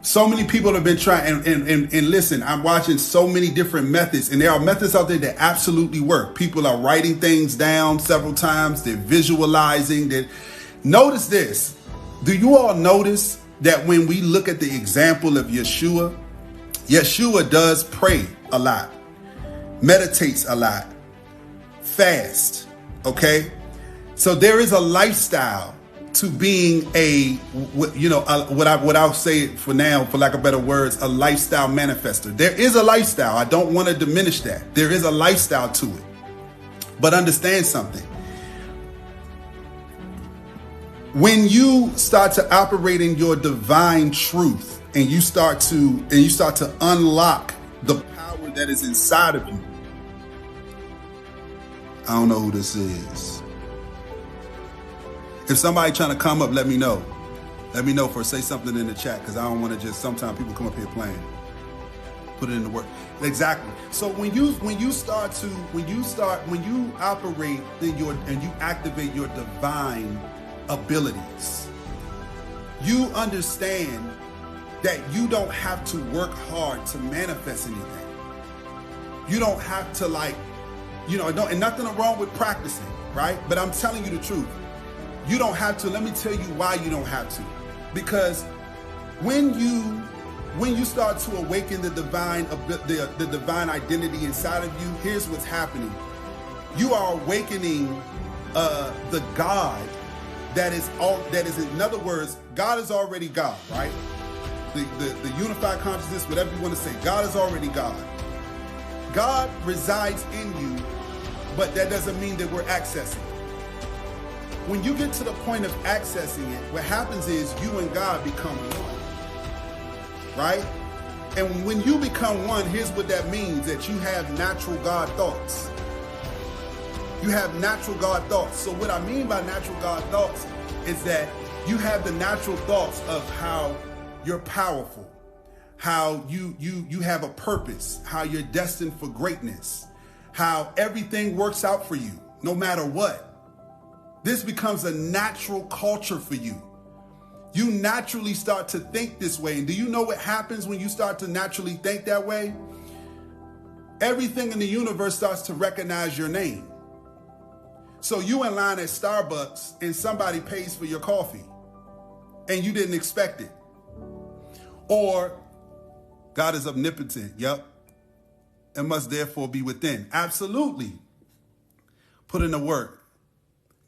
[SPEAKER 1] So many people have been trying, and listen, I'm watching so many different methods, and there are methods out there that absolutely work. People are writing things down several times. They're visualizing. Notice this. Do you all notice that when we look at the example of Yeshua does pray a lot, meditates a lot, fast, okay? So there is a lifestyle to being what I'll say for now, for lack of better words, a lifestyle manifester. There is a lifestyle. I don't want to diminish that. There is a lifestyle to it. But understand something. When you start to operate in your divine truth and you start to unlock the power that is inside of you. I don't know who this is. If somebody trying to come up, let me know. Let me know, say something in the chat, because I don't want to just, sometimes people come up here playing. Put it in the work. Exactly. So when you operate and you activate your divine abilities, you understand that you don't have to work hard to manifest anything. You don't have to and nothing wrong with practicing, right? But I'm telling you the truth. You don't have to. Let me tell you why you don't have to. Because when you start to awaken the divine identity inside of you, here's what's happening. You are awakening the God that is in other words, God is already God, right? The unified consciousness, whatever you want to say, God is already God. God resides in you, but that doesn't mean that we're accessing. When you get to the point of accessing it, what happens is you and God become one, right? And when you become one, here's what that means, that you have natural God thoughts. You have natural God thoughts. So what I mean by natural God thoughts is that you have the natural thoughts of how you're powerful, how you have a purpose, how you're destined for greatness, how everything works out for you, no matter what. This becomes a natural culture for you. You naturally start to think this way. And do you know what happens when you start to naturally think that way? Everything in the universe starts to recognize your name. So you in line at Starbucks and somebody pays for your coffee and you didn't expect it. Or God is omnipotent. Yep. And must therefore be within. Absolutely. Put in the work.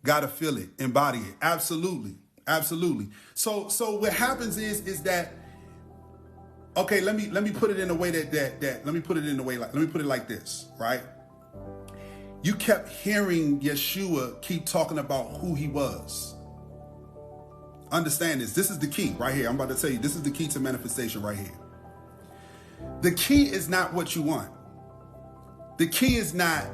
[SPEAKER 1] Gotta feel it, embody it. Absolutely. Absolutely. So what happens is that, okay, let me put it in a way let me put it like this, right? You kept hearing Yeshua keep talking about who he was. Understand this. This is the key right here. I'm about to tell you, this is the key to manifestation right here. The key is not what you want. The key is not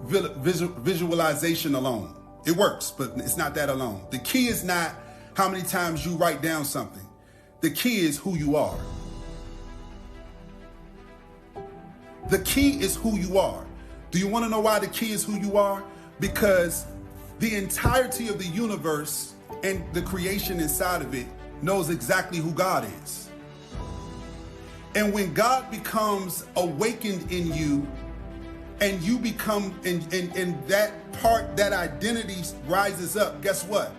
[SPEAKER 1] visualization alone. It works, but it's not that alone. The key is not how many times you write down something. The key is who you are. The key is who you are. Do you want to know why the key is who you are? Because the entirety of the universe and the creation inside of it knows exactly who God is. And when God becomes awakened in you, and you become, and that part, that identity rises up, guess what?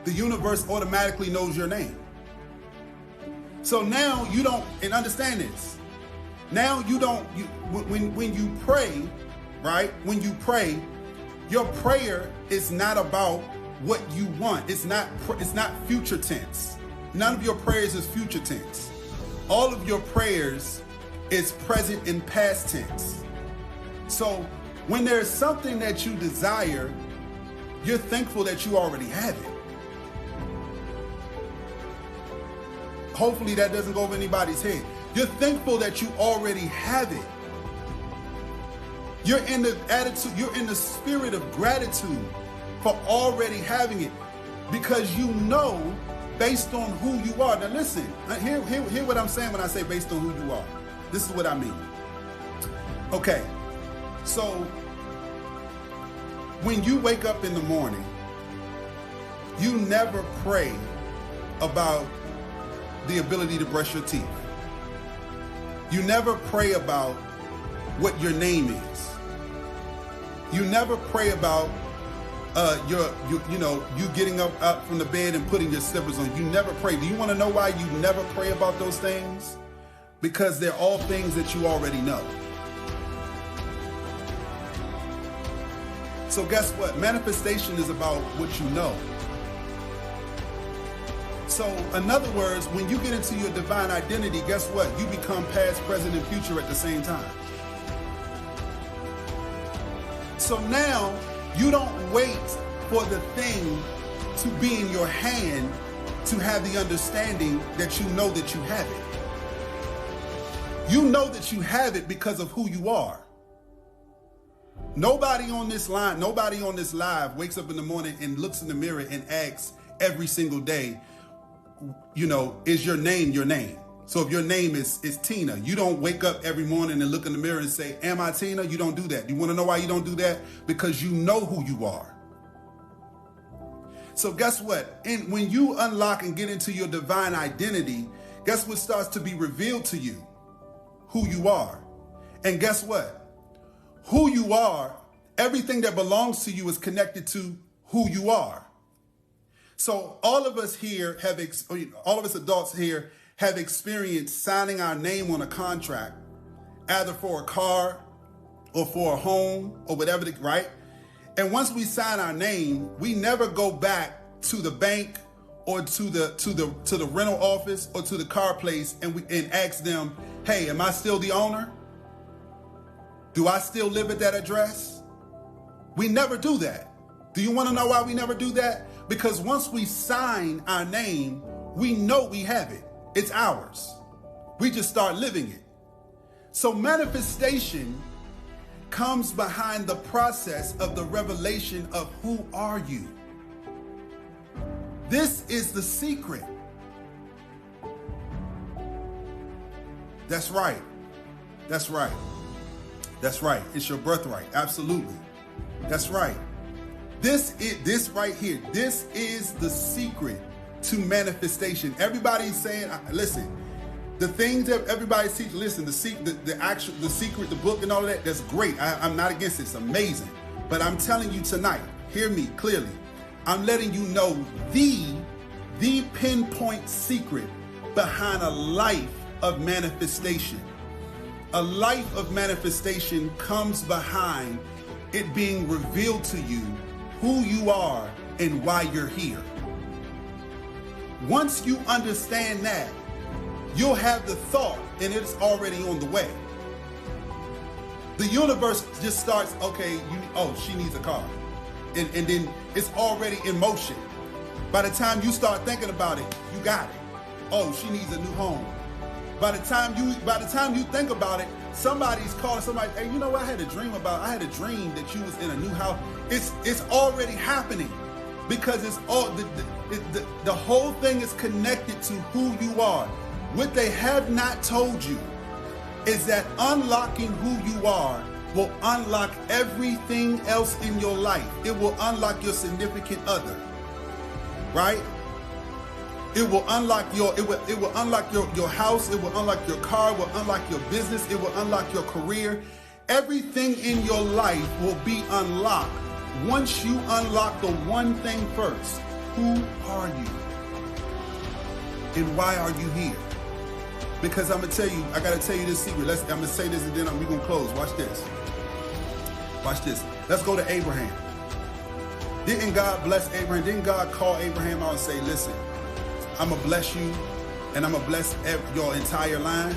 [SPEAKER 1] The universe automatically knows your name. So now you don't, and understand this, now you don't, when you pray, right? When you pray, your prayer is not about what you want. It's not future tense. None of your prayers is future tense. All of your prayers is present and past tense. So when there's something that you desire, you're thankful that you already have it. Hopefully that doesn't go over anybody's head. You're thankful that you already have it. You're in the attitude, you're in the spirit of gratitude for already having it, because you know based on who you are. Now listen, hear what I'm saying when I say based on who you are. This is what I mean. Okay, so when you wake up in the morning, you never pray about the ability to brush your teeth. You never pray about what your name is. You never pray about you getting up from the bed and putting your slippers on. You never pray. Do you want to know why you never pray about those things? Because they're all things that you already know. So guess what? Manifestation is about what you know. So in other words, when you get into your divine identity, guess what? You become past, present, and future at the same time. So now you don't wait for the thing to be in your hand to have the understanding that you know that you have it. You know that you have it because of who you are. Nobody on this line, nobody on this live wakes up in the morning and looks in the mirror and asks every single day, is your name your name? So if your name is Tina, you don't wake up every morning and look in the mirror and say, am I Tina? You don't do that. You want to know why you don't do that? Because you know who you are. So guess what? And when you unlock and get into your divine identity, guess what starts to be revealed to you? Who you are. And guess what? Who you are, everything that belongs to you is connected to who you are. So all of us here all of us adults here have experienced signing our name on a contract, either for a car or for a home or whatever, right? And once we sign our name, we never go back to the bank or to the rental office or to the car place and ask them, hey, am I still the owner? Do I still live at that address? We never do that. Do you want to know why we never do that? Because once we sign our name, we know we have it. It's ours. We just start living it. So manifestation comes behind the process of the revelation of who are you. This is the secret. That's right. That's right. That's right. It's your birthright. Absolutely. That's right. This right here. This is the secret to manifestation. Everybody's saying, listen, the things that everybody's teaching, listen, the secret, the book and all of that, that's great. I'm not against it. It's amazing. But I'm telling you tonight, hear me clearly. I'm letting you know the pinpoint secret behind a life of manifestation. A life of manifestation comes behind it being revealed to you who you are and why you're here. Once you understand that, you'll have the thought and it's already on the way. The universe just starts, okay, she needs a car. And then it's already in motion. By the time you start thinking about it, you got it. Oh, she needs a new home. By the time you think about it, somebody's calling somebody, hey, you know what I had a dream that you was in a new house. It's already happening because it's all the whole thing is connected to who you are. What they have not told you is that unlocking who you are will unlock everything else in your life. It will unlock your significant other, right? It will unlock your house, it will unlock your car, it will unlock your business, it will unlock your career. Everything in your life will be unlocked once you unlock the one thing first. Who are you? And why are you here? Because I gotta tell you this secret. I'm gonna say this and then we're gonna close. Watch this. Watch this. Let's go to Abraham. Didn't God bless Abraham? Didn't God call Abraham out and say, listen, I'm going to bless you and I'm going to bless your entire line?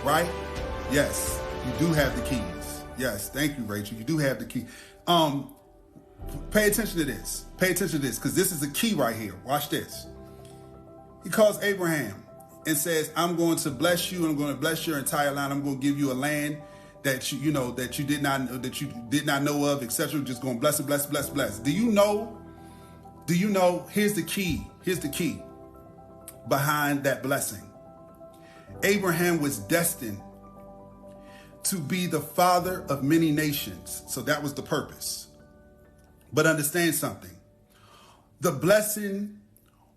[SPEAKER 1] Right? Yes, you do have the keys. Yes, thank you, Rachel. You do have the key. Pay attention to this. Pay attention to this because this is the key right here. Watch this. He calls Abraham and says, I'm going to bless you, and I'm going to bless your entire line. I'm going to give you a land that you know that you did not know of, etc. Just going to bless it, bless, bless, bless. Do you know? Here's the key. Here's the key behind that blessing. Abraham was destined to be the father of many nations. So that was the purpose. But understand something. The blessing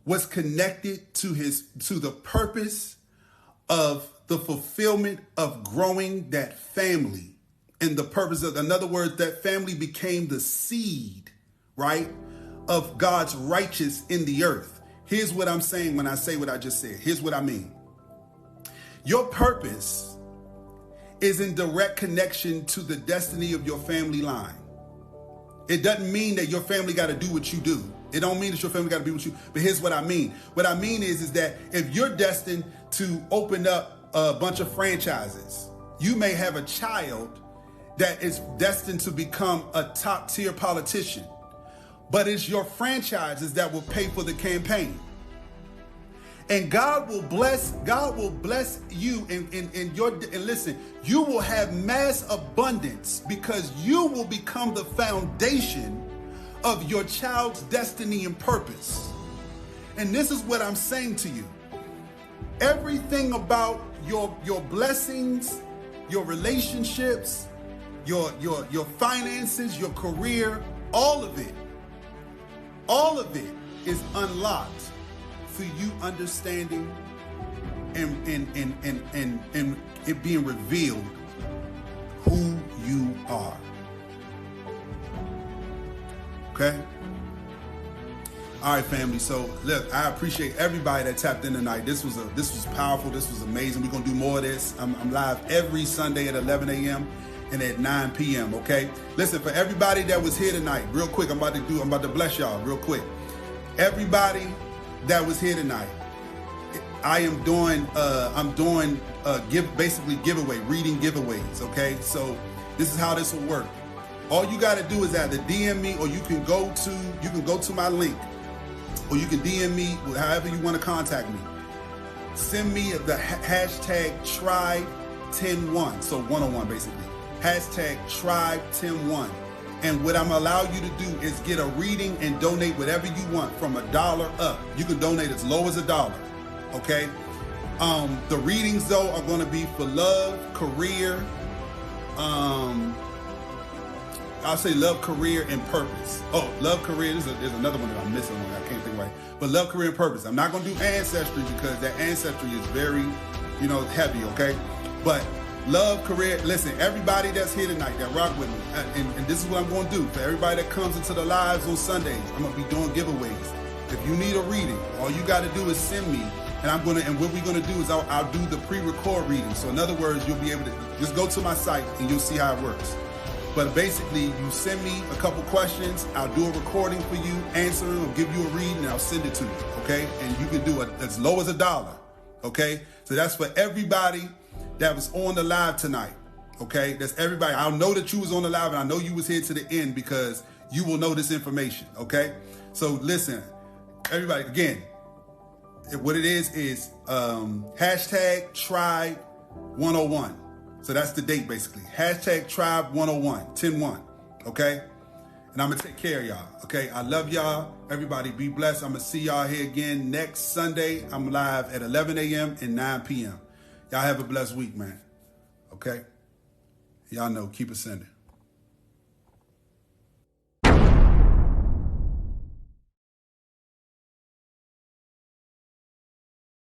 [SPEAKER 1] was connected to the purpose of the fulfillment of growing that family. And the purpose of, in other words, that family became the seed, right, of God's righteous in the earth. Here's what I'm saying when I say what I just said. Here's what I mean. Your purpose is in direct connection to the destiny of your family line. It doesn't mean that your family got to do what you do. It don't mean that your family got to be what you, but here's what I mean. What I mean is that if you're destined to open up a bunch of franchises, you may have a child that is destined to become a top tier politician, but it's your franchises that will pay for the campaign. And God will bless you and listen, you will have mass abundance because you will become the foundation of your child's destiny and purpose. And this is what I'm saying to you. Everything about your blessings, your relationships, your finances, your career, all of it is unlocked for you understanding and it being revealed who you are. Okay? All right, family. So look, I appreciate everybody that tapped in tonight. This was powerful. This was amazing. We're gonna do more of this. I'm live every Sunday at 11 a.m. and at 9 p.m. Okay. Listen, for everybody that was here tonight, real quick, I'm about to bless y'all real quick. Everybody that was here tonight, I'm doing giveaway, reading giveaways. Okay. So this is how this will work. All you got to do is either DM me, or you can go to my link, or you can DM me, however you want to contact me. Send me the hashtag tribe101, so 101 basically. Hashtag tribe101. And what I'm gonna allow you to do is get a reading and donate whatever you want from $1 up. You can donate as low as $1. Okay. The readings though are gonna be for love, career, I'll say love, career, and purpose. Oh, love, career. There's another one that I'm missing. I can't think right. But love, career, and purpose. I'm not going to do ancestry because that ancestry is very, heavy, okay? But love, career. Listen, everybody that's here tonight that rock with me, and this is what I'm going to do. For everybody that comes into the lives on Sundays, I'm going to be doing giveaways. If you need a reading, all you got to do is send me. And what we're going to do is I'll do the pre-record reading. So in other words, you'll be able to just go to my site and you'll see how it works. But basically, you send me a couple questions, I'll do a recording for you, answer it, or give you a reading, and I'll send it to you, okay? And you can do it as low as $1, okay? So that's for everybody that was on the live tonight, okay? That's everybody. I'll know that you was on the live, and I know you was here to the end because you will know this information, okay? So listen, everybody, again, what it is hashtag tribe101. So that's the date, basically. Hashtag tribe101, 10-1, okay? And I'm going to take care of y'all, okay? I love y'all. Everybody be blessed. I'm going to see y'all here again next Sunday. I'm live at 11 a.m. and 9 p.m. Y'all have a blessed week, man, okay? Y'all know, keep it sending.